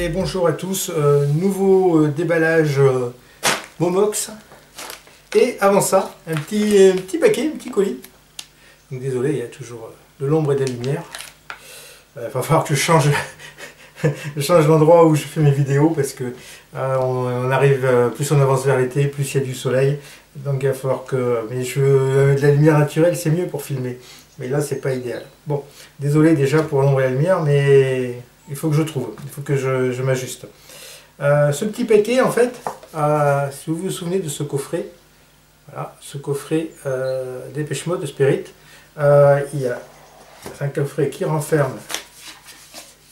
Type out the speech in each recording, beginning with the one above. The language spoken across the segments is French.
Allez, bonjour à tous, nouveau déballage Momox. Et avant ça, un petit paquet, un petit colis. Donc désolé, il y a toujours de l'ombre et de la lumière. Il va falloir que je change, je change l'endroit où je fais mes vidéos parce que on arrive, plus on avance vers l'été, plus il y a du soleil. Donc il va falloir que... Mais de la lumière naturelle, c'est mieux pour filmer. Mais là, c'est pas idéal. Bon, désolé déjà pour l'ombre et la lumière, mais il faut que je trouve, il faut que je m'ajuste. Ce petit paquet, en fait, si vous vous souvenez de ce coffret, voilà, ce coffret Dépêche Mode de Spirit, il y a un coffret qui renferme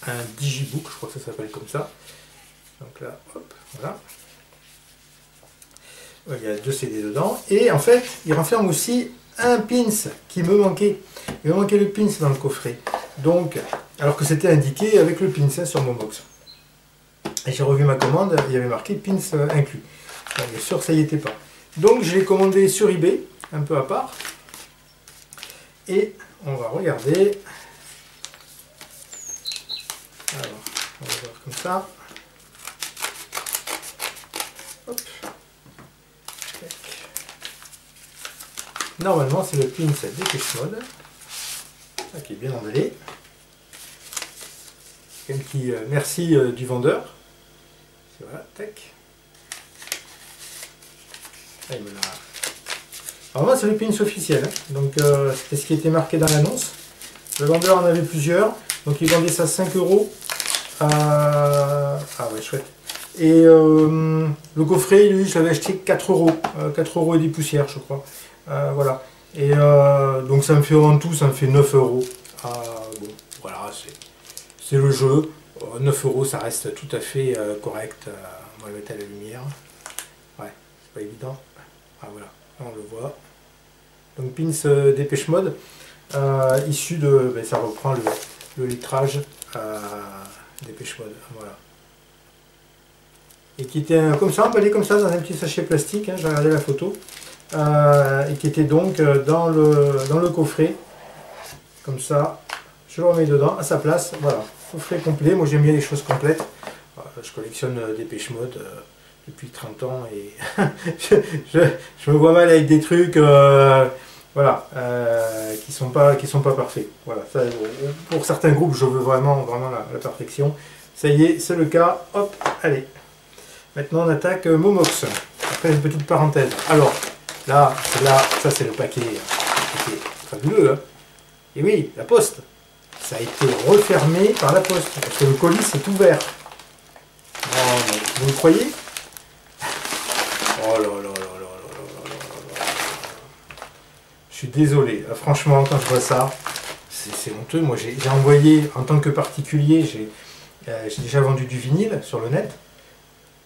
un digibook, je crois que ça s'appelle comme ça. Donc là, hop, voilà. Il y a 2 CD dedans. Et en fait, il renferme aussi un pins qui me manquait. Il me manquait le pins dans le coffret. Donc, alors que c'était indiqué avec le pins sur mon box. Et j'ai revu ma commande, il y avait marqué pins inclus. Bien sûr, ça y était pas. Donc, je l'ai commandé sur eBay, un peu à part. Et on va regarder. Alors, on va voir comme ça. Hop. Normalement, c'est le pins Dépêche Mode. Qui est bien emballé. Un petit merci du vendeur. Voilà, tac. Ah, il me l'a... Alors, c'est le pins officiel. Hein. Donc, c'était ce qui était marqué dans l'annonce. Le vendeur en avait plusieurs. Donc, il vendait ça 5 €. Ah ouais, chouette. Et le coffret, lui, je l'avais acheté 4 €. 4 € et des poussières, je crois. Voilà. Et donc, ça me fait en tout, ça me fait 9 €. Bon, voilà, c'est le jeu. 9 €, ça reste tout à fait correct. On va le mettre à la lumière. Ouais, c'est pas évident. Ah voilà, là, on le voit. Donc, pins Dépêche Mode, issu de... Ben, ça reprend le litrage Dépêche Mode. Voilà. Et qui était comme ça, emballé comme ça dans un petit sachet plastique, hein, j'ai regardé la photo, et qui était donc dans le coffret, comme ça, je le remets dedans, à sa place, voilà, coffret complet, moi j'aime bien les choses complètes, je collectionne Dépêche Mode depuis 30 ans, et je me vois mal avec des trucs, voilà, qui sont pas parfaits, voilà, ça, pour certains groupes je veux vraiment la perfection, ça y est, c'est le cas, hop, allez. Maintenant on attaque Momox. Après une petite parenthèse. Alors, là, ça c'est le paquet fabuleux. Hein. Et oui, la poste. Ça a été refermé par la poste. Parce que le colis est ouvert. Oh, mais vous le croyez? Oh là là là là là là là là. Je suis désolé. Franchement, quand je vois ça, c'est honteux. Moi j'ai envoyé, en tant que particulier, j'ai déjà vendu du vinyle sur le net.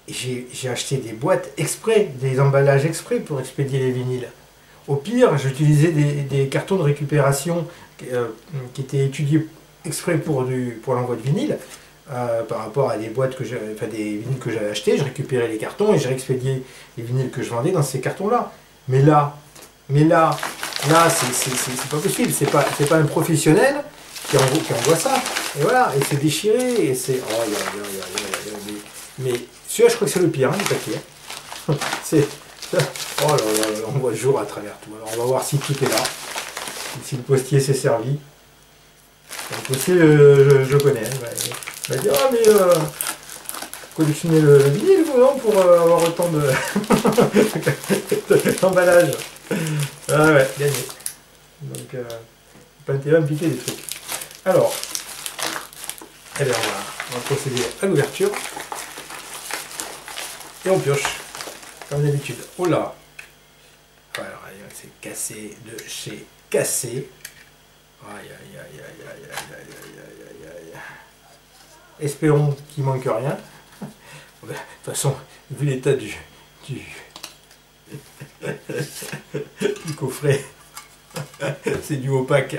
J'ai acheté des boîtes exprès, des emballages exprès pour expédier les vinyles. Au pire, j'utilisais des cartons de récupération qui étaient étudiés exprès pour l'envoi de vinyle, par rapport à des boîtes des vinyles que j'avais achetés. Je récupérais les cartons et j'ai expédié les vinyles que je vendais dans ces cartons-là. Mais là, c'est pas possible. C'est pas un professionnel qui envoie ça. Et voilà, et c'est déchiré, et c'est... Oh, mais celui-là, je crois que c'est le pire, hein, le paquet. C'est... Oh là là, on voit le jour à travers tout. Alors, on va voir si tout est là. Si le postier s'est servi. Le postier, je connais. Hein, il va dire, ah mais... collectionnez le vinyle, vous, non, pour avoir autant d'emballage. Ah ouais, gagné. Donc, pas intérêt à me piquer des trucs. Alors, eh bien, on va procéder à l'ouverture. Et on pioche, comme d'habitude. Oh là! Alors, c'est cassé de chez cassé. Aïe aïe aïe aïe aïe aïe aïe aïe aïe aïe. Espérons qu'il manque rien. De toute façon, vu l'état du coffret, c'est du opaque.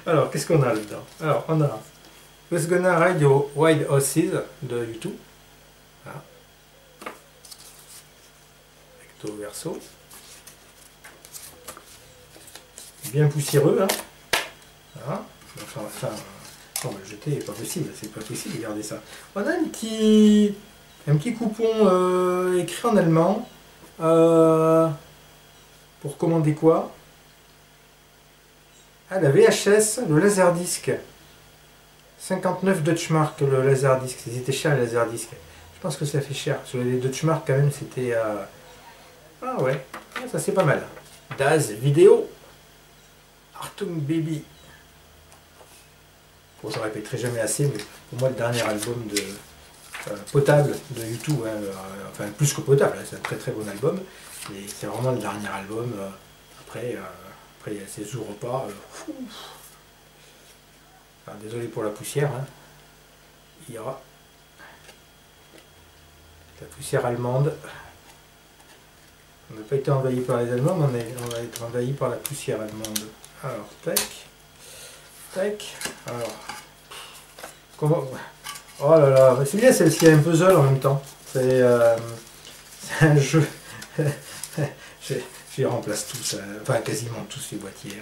Alors, qu'est-ce qu'on a là-dedans? Alors, on a Who's Gonna Ride Your Wild Horses de YouTube. Voilà. Recto verso. Bien poussiéreux. Hein. Voilà. Enfin, On va le jeter, c'est pas possible de garder ça. On a un petit coupon écrit en allemand. Pour commander quoi? Ah, la VHS, le Laserdisc. 59 Deutschmark le Laserdisc. C'était cher le Laserdisc. Je pense que ça fait cher. Sur les Deutschmark quand même c'était... Ah ouais, ça c'est pas mal. Das Vidéo. Achtung Baby. Bon, je répéterai jamais assez, mais pour moi le dernier album de potable de U2, hein, enfin plus que potable, hein, c'est un très très bon album. Mais c'est vraiment le dernier album. Après, il y a ces jours repas. Enfin, désolé pour la poussière. Hein. Il y aura la poussière allemande. On n'a pas été envahi par les Allemands, mais on va être envahi par la poussière allemande. Alors, tac. Tac. Alors. Comment. Oh là là, c'est bien celle-ci, un puzzle en même temps. C'est un jeu. Je remplace tous, enfin quasiment tous les boîtiers.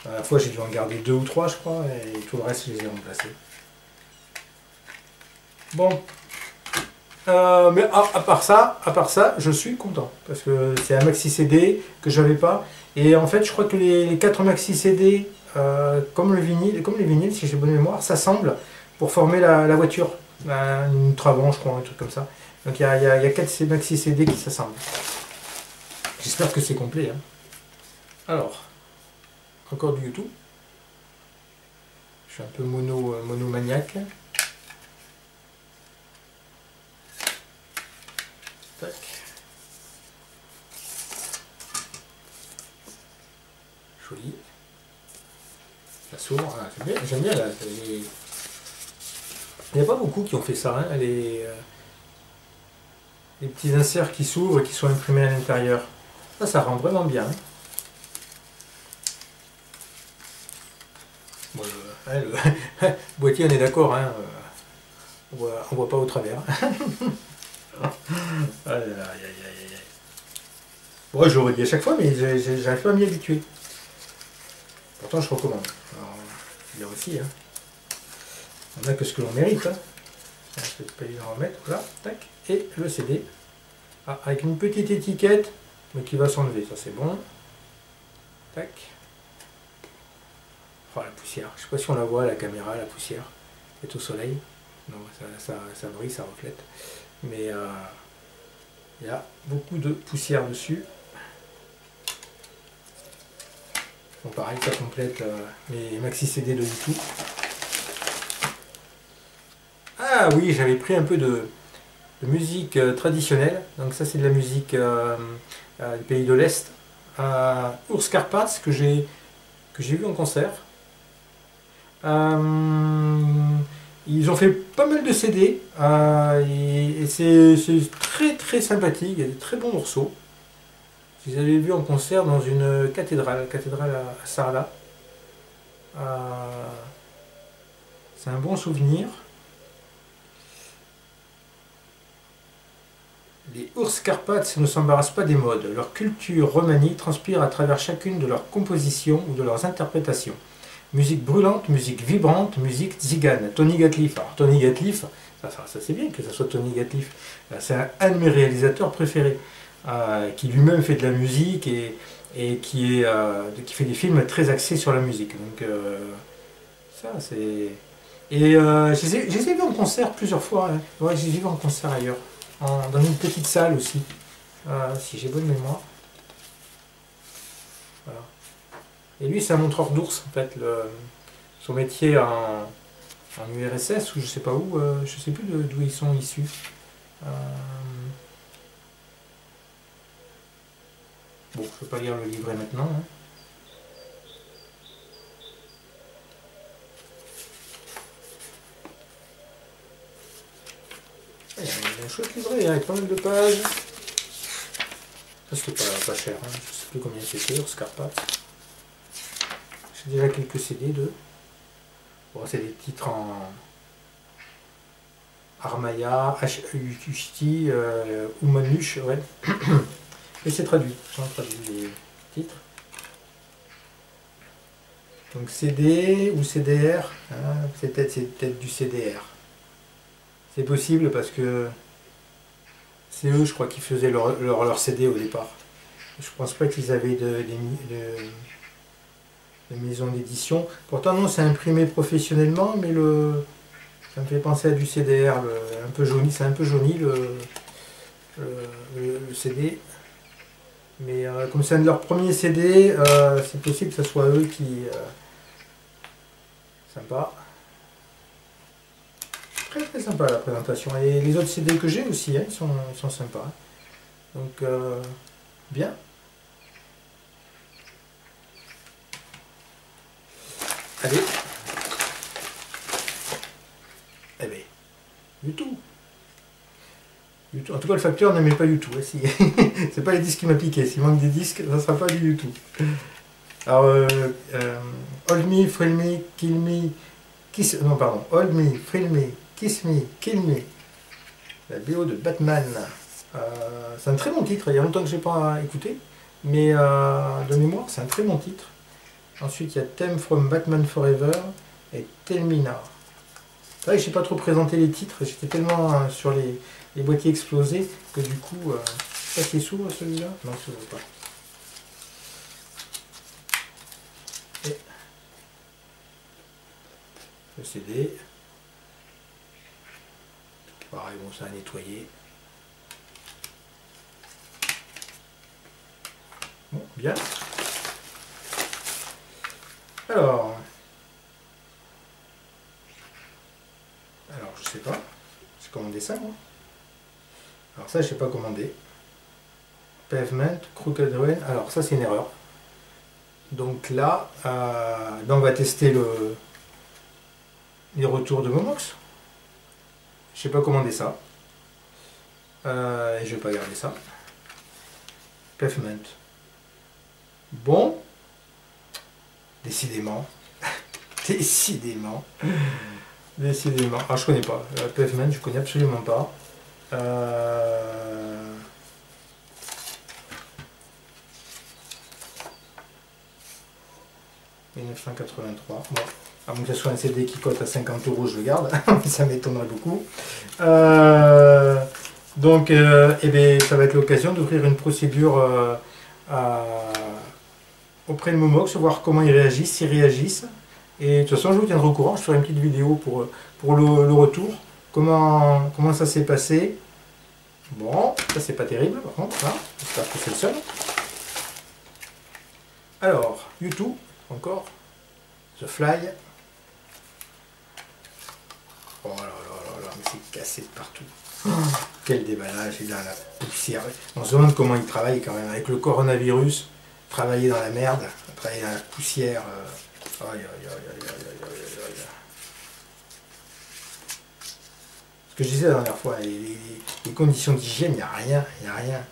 À la fois j'ai dû en garder 2 ou 3 je crois, et tout le reste je les ai remplacés. Bon, mais à part ça, je suis content, parce que c'est un maxi CD que j'avais pas, et en fait je crois que les 4 maxi CD, comme les vinyles, si j'ai bonne mémoire, s'assemblent pour former la voiture, une Trabant je crois, un truc comme ça. Donc il y a 4 maxi CD qui s'assemblent. J'espère que c'est complet. Hein. Alors, encore du YouTube. Je suis un peu monomaniaque. Tac. Joli. Ça s'ouvre. Ah, j'aime bien là. Il n'y a pas beaucoup qui ont fait ça. Hein, les petits inserts qui s'ouvrent et qui sont imprimés à l'intérieur. Ça rend vraiment bien. Bon, le boîtier, on est d'accord, hein, on voit pas au travers. Bon, je le redis à chaque fois, mais j'arrive pas à m'y habituer. Pourtant, je recommande. Alors, il y a aussi, hein. On a que ce que l'on mérite. Hein. Je vais pas y en remettre. Voilà, tac. Et le CD. Ah, avec une petite étiquette, mais qui va s'enlever, ça c'est bon. Tac. Oh, la poussière. Je sais pas si on la voit à la caméra, la poussière. Elle est au soleil. Non, ça brille, ça reflète. Mais il y a beaucoup de poussière dessus. Bon, pareil, ça complète les maxi CD de YouTube. Ah oui, j'avais pris un peu de musique traditionnelle. Donc ça, c'est de la musique du pays de l'Est. Urs Karpatz, que j'ai vu en concert. Ils ont fait pas mal de CD et c'est très très sympathique, il y a des très bons morceaux. Je les avais vus en concert dans une cathédrale à Sarlat. C'est un bon souvenir. Les Urs Karpatz ne s'embarrassent pas des modes. Leur culture romanie transpire à travers chacune de leurs compositions ou de leurs interprétations. Musique brûlante, musique vibrante, musique zigane. Tony Gatliff. Alors Tony Gatliff, ça c'est bien que ça soit Tony Gatliff. C'est un de mes réalisateurs préférés, qui lui-même fait de la musique et qui fait des films très axés sur la musique. Donc ça c'est... Et je les ai vus en concert plusieurs fois. Hein. Ouais, je les ai vus en concert ailleurs. Dans une petite salle aussi, si j'ai bonne mémoire. Voilà. Et lui, c'est un montreur d'ours, en fait. Son métier en URSS, ou je sais pas où, je sais plus d'où ils sont issus. Bon, je ne peux pas lire le livret maintenant. Hein. Il y a un chouette livret, hein, avec pas mal de pages. Ça, c'était pas cher, hein. Je ne sais plus combien c'était, Urs Karpatz. J'ai déjà quelques CD de. Bon, c'est des titres en Armaya, Hushti, Umanush, ouais. Et c'est traduit, j'en traduis les titres. Donc CD ou CDR, hein, c'est peut-être du CDR. C'est possible parce que c'est eux, je crois, qui faisaient leur CD au départ. Je pense pas qu'ils avaient de maison d'édition. Pourtant non, c'est imprimé professionnellement, mais ça me fait penser à du CDR, un peu jauni, c'est un peu jauni le CD. Mais comme c'est un de leurs premiers CD, c'est possible que ce soit eux qui... sympa. Très très sympa la présentation. Et les autres CD que j'ai aussi, hein, ils sont sympas. Donc, bien. Allez. Eh bien, YouTube. YouTube. En tout cas, le facteur n'aimait pas YouTube. Hein, si. C'est pas les disques qui m'a piqué. S'il manque des disques, ça sera pas du YouTube. Alors, Hold Me, Thrill Me, Kill Me, Kiss... Non, pardon. Hold Me, Thrill Me, Kiss Me, Kill Me. La BO de Batman. C'est un très bon titre. Il y a longtemps que je n'ai pas écouté. Mais de mémoire, c'est un très bon titre. Ensuite, il y a Theme from Batman Forever et Tell Me Now. C'est vrai que je n'ai pas trop présenté les titres. J'étais tellement sur les boîtiers explosés que du coup... ça qui s'ouvre celui-là? Non, ça s'ouvre pas. Et le CD. Pareil, bon, ça a nettoyé. Bon, bien. Alors, je sais pas. J'ai commandé ça, moi. Alors ça, je sais pas commander. Pavement, Crooked Rain. Alors ça, c'est une erreur. Donc là, on va tester les retours de Momox. Je sais pas commander ça. Et je vais pas garder ça. Pavement. Bon. Décidément. Décidément. Décidément. Ah, je connais pas. Pavement, je connais absolument pas. 1983. Bon. À moins que ce soit un CD qui cote à 50 €, je le garde. Ça m'étonnerait beaucoup. Donc, eh bien, ça va être l'occasion d'ouvrir une procédure auprès de Momox, voir comment ils réagissent, s'ils réagissent. Et de toute façon, je vous tiendrai au courant. Je ferai une petite vidéo pour le retour. Comment ça s'est passé. Bon, ça c'est pas terrible par contre. Hein. J'espère que c'est le seul. Alors, YouTube, encore. The Fly. Oh là là là là, mais c'est cassé de partout. Oh, quel déballage, il a la poussière. On se demande comment il travaille quand même. Avec le coronavirus, travailler dans la merde, travailler dans la poussière. Aïe aïe aïe aïe aïe aïe aïe aïe. Ce que je disais la dernière fois, les conditions d'hygiène, il n'y a rien, il n'y a rien.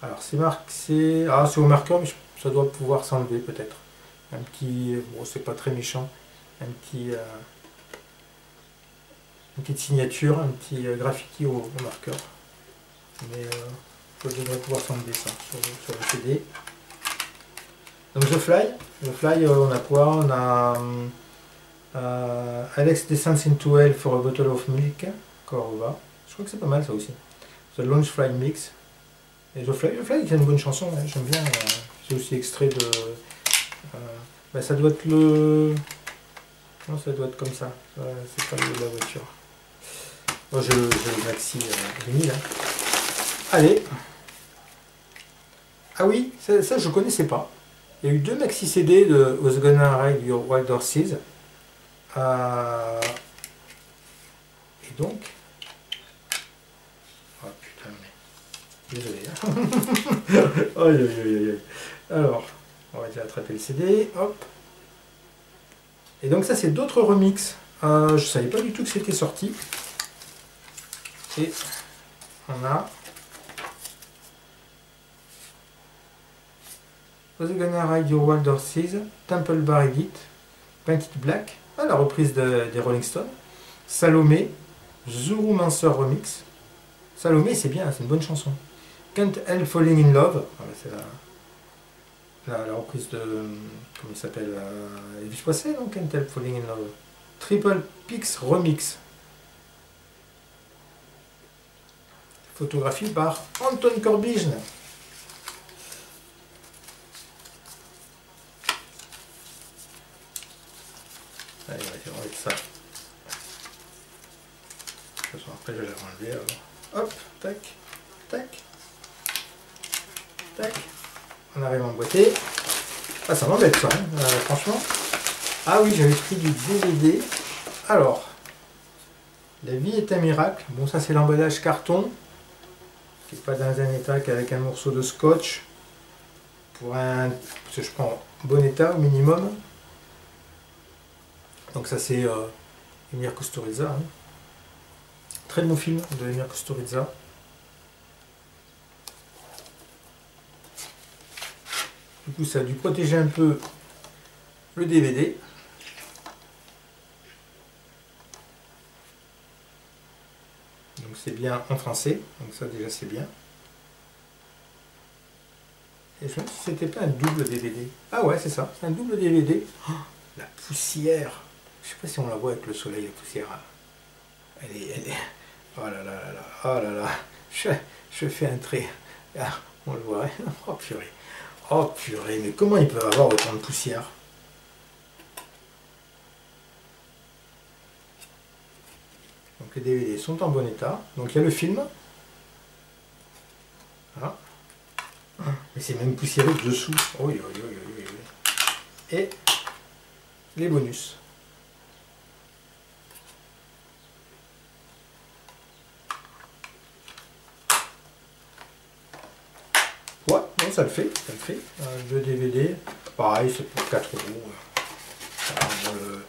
Alors c'est marqué, c'est au marqueur, mais ça doit pouvoir s'enlever peut-être. Un petit, bon c'est pas très méchant, un petit, une petite signature, un petit graffiti au marqueur. Mais je devrais pouvoir s'enlever ça sur le CD. Donc The Fly, on a quoi? On a Alex Descends into Hell for a Bottle of Milk, Corova. Je crois que c'est pas mal ça aussi. The Launch Fly Mix. Et The Fly, c'est une bonne chanson, hein, j'aime bien. C'est aussi extrait de... ça doit être le... Non, ça doit être comme ça. C'est pas la voiture. Moi, j'ai le maxi vinyle. Hein. Allez. Ah oui, ça je connaissais pas. Il y a eu 2 maxi CD de Who's Gonna Ride Your Wild Horses. Et donc... Oh putain, mais... Désolé. Hein. Aïe aïe aïe aïe. Alors, on va déjà attraper le CD. Hop. Et donc ça, c'est d'autres remixes. Je savais pas du tout que c'était sorti. Et on a... Who's Gonna Ride Your Wild Horses, Temple Bar Edit, Painted Black, la reprise des Rolling Stones, Salomé, Zoromancer Remix. Salomé, c'est bien, c'est une bonne chanson. Can't Help Falling in Love, la reprise de, comment il s'appelle, Elvis Presley, donc Can't Help Falling in Love. Triple Pix Remix. Photographie par Anton Corbijn. Allez, on va mettre ça. De toute façon, après, je vais la enlever. Alors. Hop, tac, tac, tac. On arrive à emboîter. Ah, ça m'embête ça, hein, franchement. Ah oui, j'avais pris du DVD. Alors, La vie est un miracle. Bon, ça, c'est l'emballage carton, qui n'est pas dans un état qu'avec un morceau de scotch. Pour un. Parce que je prends bon état au minimum. Donc, ça, c'est Emir Kusturica. Hein. Très bon film de Emir Kusturica. Du coup, ça a dû protéger un peu le DVD. Donc c'est bien en français, donc ça déjà c'est bien. Et je me demande si c'était pas un double DVD. Ah ouais, c'est ça, c'est un double DVD. Oh, la poussière. Je sais pas si on la voit avec le soleil, la poussière. Elle est... Oh là là là là, oh là là. Je fais un trait. Ah, on le voit. Oh purée. Oh purée, mais comment ils peuvent avoir autant de poussière? Donc les DVD sont en bon état. Donc il y a le film. Voilà. Mais c'est même poussiéreux dessous. Oui, oui, oui, oui, oui. Et les bonus. Ouais, bon, ça le fait, ça le fait. Le DVD, pareil, c'est pour 4 €. Le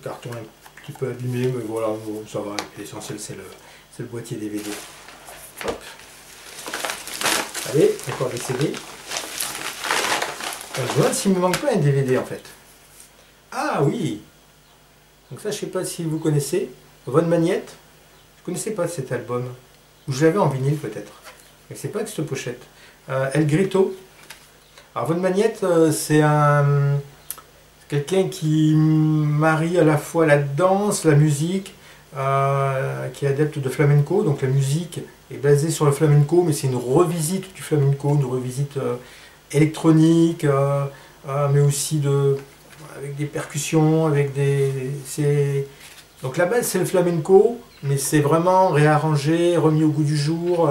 carton est un petit peu abîmé, mais voilà, bon, ça va. L'essentiel, c'est le boîtier DVD. Hop. Allez, encore des CD. Je me demande s'il ne me manque pas un DVD en fait. Ah oui. Donc ça, je ne sais pas si vous connaissez. Von Magnette. Je ne connaissais pas cet album. Ou je l'avais en vinyle peut-être. Mais c'est pas avec cette pochette. El Grito. Alors Von Magnette, c'est quelqu'un qui marie à la fois la danse, la musique, qui est adepte de flamenco. Donc la musique est basée sur le flamenco, mais c'est une revisite du flamenco, une revisite électronique, mais aussi avec des percussions, avec donc la base c'est le flamenco, mais c'est vraiment réarrangé, remis au goût du jour.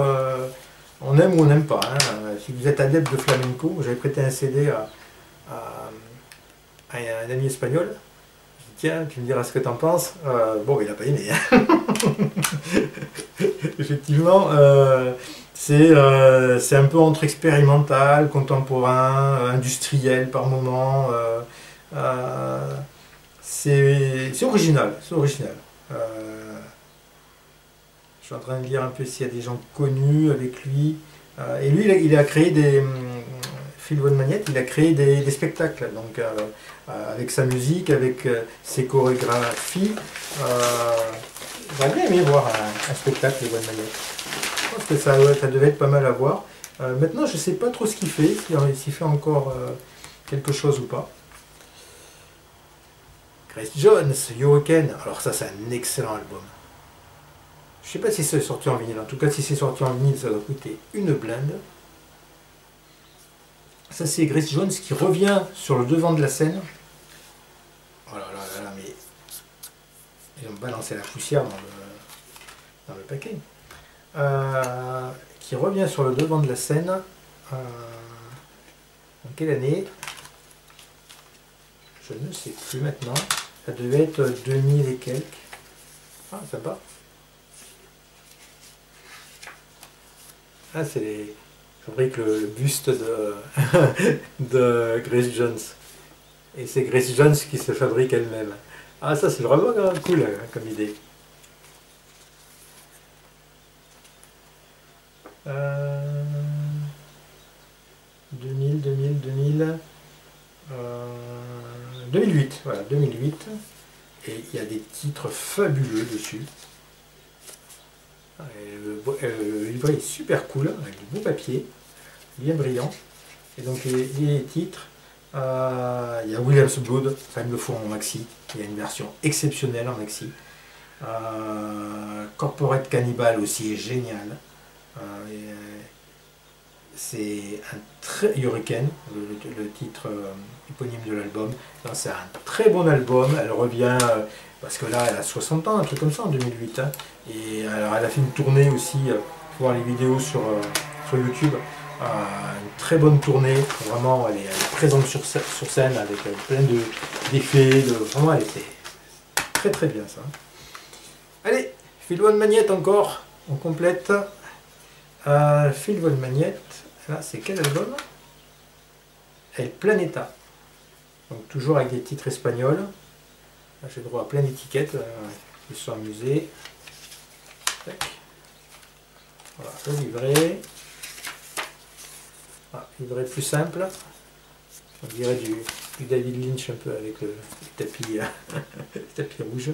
On aime ou on n'aime pas. Hein. Si vous êtes adepte de flamenco, j'avais prêté un CD à un ami espagnol. Je dis tiens, tu me diras ce que tu en penses. Bon, il n'a pas aimé. Hein. Effectivement, c'est un peu entre expérimental, contemporain, industriel par moment. C'est original, c'est original. Je suis en train de lire un peu s'il y a des gens connus avec lui. Et lui, il a créé Phil Von Magnette, il a créé des spectacles. Donc, avec sa musique, avec ses chorégraphies. J'aurais bien aimé voir un spectacle de Von Magnette. Je pense que ça devait être pas mal à voir. Maintenant, je ne sais pas trop ce qu'il fait, s'il fait encore quelque chose ou pas. Grace Jones, Hurricane. Alors ça, c'est un excellent album. Je sais pas si c'est sorti en vinyle. En tout cas, si c'est sorti en vinyle, ça doit coûter une blinde. Ça, c'est Grace Jones qui revient sur le devant de la scène. Oh là là là là, mais ils ont balancé la poussière dans le paquet. Qui revient sur le devant de la scène. En quelle année? Je ne sais plus maintenant. Ça devait être 2000 et quelques. Ah, ça va. Ah, c'est les... fabrique le buste de Grace Jones. Et c'est Grace Jones qui se fabrique elle-même. Ah, ça c'est vraiment cool hein, comme idée. 2008, voilà, 2008. Et il y a des titres fabuleux dessus. Le livret est super cool, avec du beau papier, bien brillant. Et donc les titres, il y a Williams Blood, ça il me le faut en maxi, il y a une version exceptionnelle en maxi. Corporate Cannibal aussi est génial. C'est un très Hurricane, le titre éponyme de l'album. C'est un très bon album. Elle revient parce que là elle a 60 ans, un truc comme ça en 2008. Hein. Et alors, elle a fait une tournée aussi, pour voir les vidéos sur YouTube. Une très bonne tournée. Vraiment, elle est présente sur scène avec plein d'effets. Vraiment, elle était très très bien ça. Allez, Phil Von Magnette encore. On complète. Phil Von Magnette. Là, c'est quel album? El Planeta. Donc toujours avec des titres espagnols. J'ai droit à plein d'étiquettes. Ils se sont amusés. Voilà, le livret. Livret plus simple. On dirait du David Lynch un peu avec le tapis, le tapis rouge.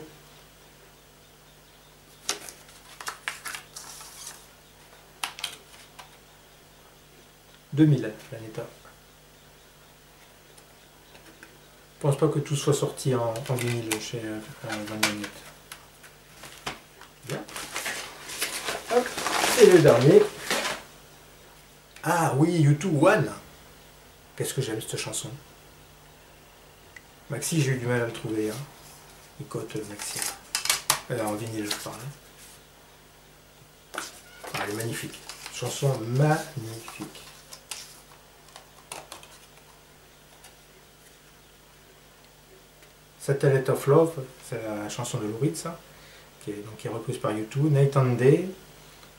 « 2000, Planeta. Je pense pas que tout soit sorti en vinyle chez Van Magnette. Bien. Hop. Et le dernier. Ah oui, U2 One. Qu'est-ce que j'aime cette chanson. Maxi, j'ai eu du mal à le trouver. Hein. Il cote Maxi. En vinyle, je parle. Ah, elle est magnifique. Chanson magnifique. Satellite of Love, c'est la chanson de Lou Reed, ça, qui est reprise par U2. Night and Day,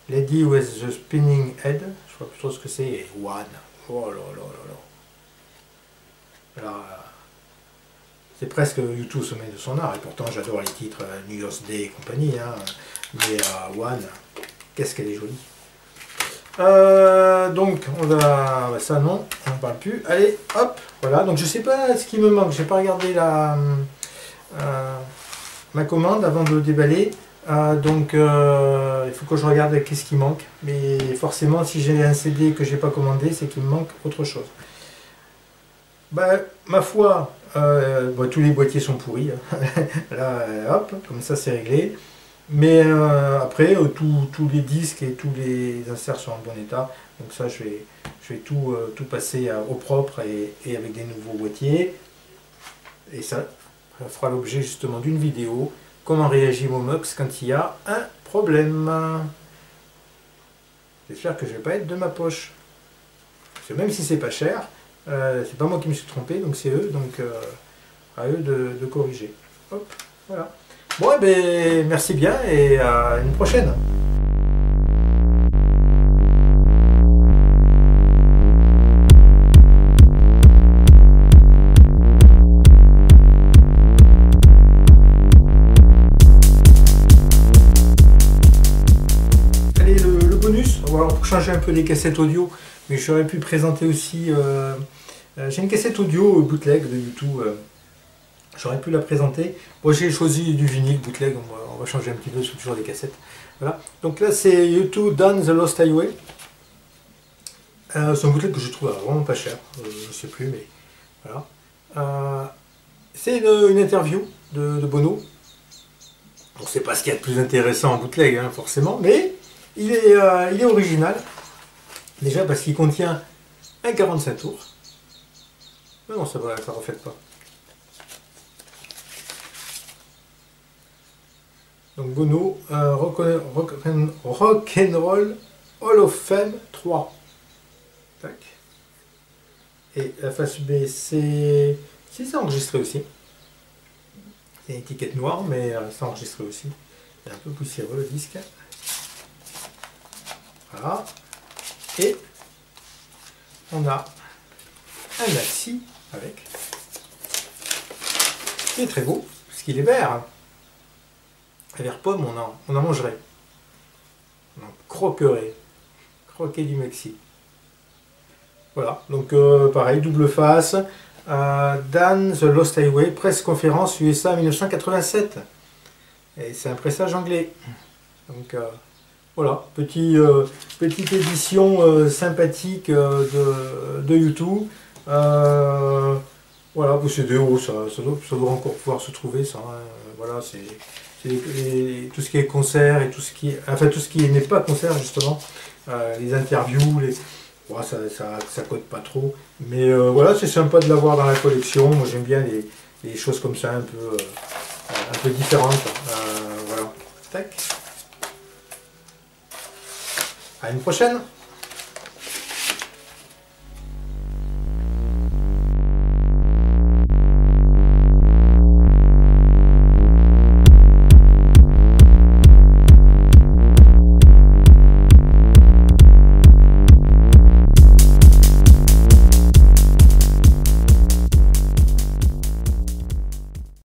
Lady with the Spinning Head, je vois plutôt ce que c'est, et One. Oh là là là là. C'est presque U2 au sommet de son art, et pourtant j'adore les titres New Year's Day et compagnie, hein, mais One, qu'est-ce qu'elle est jolie. Donc on va ça non, on n'en parle plus. Allez, hop, voilà. Donc je sais pas ce qui me manque. J'ai pas regardé ma commande avant de le déballer. Donc il faut que je regarde qu'est-ce qui manque. Mais forcément, si j'ai un CD que j'ai pas commandé, c'est qu'il me manque autre chose. Bah, ma foi, tous les boîtiers sont pourris. Là, hop, comme ça c'est réglé. Mais après, tous les disques et tous les inserts sont en bon état. Donc ça, je vais tout passer au propre et avec des nouveaux boîtiers. Et ça fera l'objet justement d'une vidéo. Comment réagit Momox quand il y a un problème. J'espère que je ne vais pas être de ma poche. Parce que même si c'est pas cher, c'est pas moi qui me suis trompé, donc c'est eux. Donc à eux de corriger. Hop, voilà. Bon, eh bien, merci bien et à une prochaine. Allez, le bonus, alors pour changer un peu les cassettes audio, mais j'aurais pu présenter aussi, j'ai une cassette audio bootleg de YouTube. J'aurais pu la présenter. Moi j'ai choisi du vinyle bootleg, on va changer un petit peu, c'est toujours des cassettes. Voilà. Donc là c'est U2 Down the Lost Highway. C'est un bootleg que je trouve vraiment pas cher, je sais plus, mais voilà. C'est une interview de Bono. Bon, c'est pas ce qu'il y a de plus intéressant en bootleg, hein, forcément, mais il est original. Déjà parce qu'il contient un 45 tours. Mais non, ça reflète pas. Donc Bono, Rock'n'Roll Hall of Fame 3. Tac. Et la face B, c'est enregistré aussi. C'est une étiquette noire, mais c'est enregistré aussi. C'est un peu poussiéreux le disque. Voilà. Et on a un maxi avec. Il est très beau, parce qu'il est vert. À vert pomme, on en mangerait. On en croquerait. Croquer du maxi. Voilà, donc pareil, double face. Dan The Lost Highway, presse conférence USA 1987. Et c'est un pressage anglais. Donc Voilà, petite édition sympathique de YouTube. Voilà, pour ces deux euros, ça doit encore pouvoir se trouver, ça. Hein. Voilà, c'est tout ce qui est concert et tout ce qui, enfin tout ce qui n'est pas concert justement, les interviews, bon, ça cote pas trop. Mais voilà, c'est sympa de l'avoir dans la collection. Moi j'aime bien les choses comme ça, un peu différentes. Voilà. Tac. À une prochaine.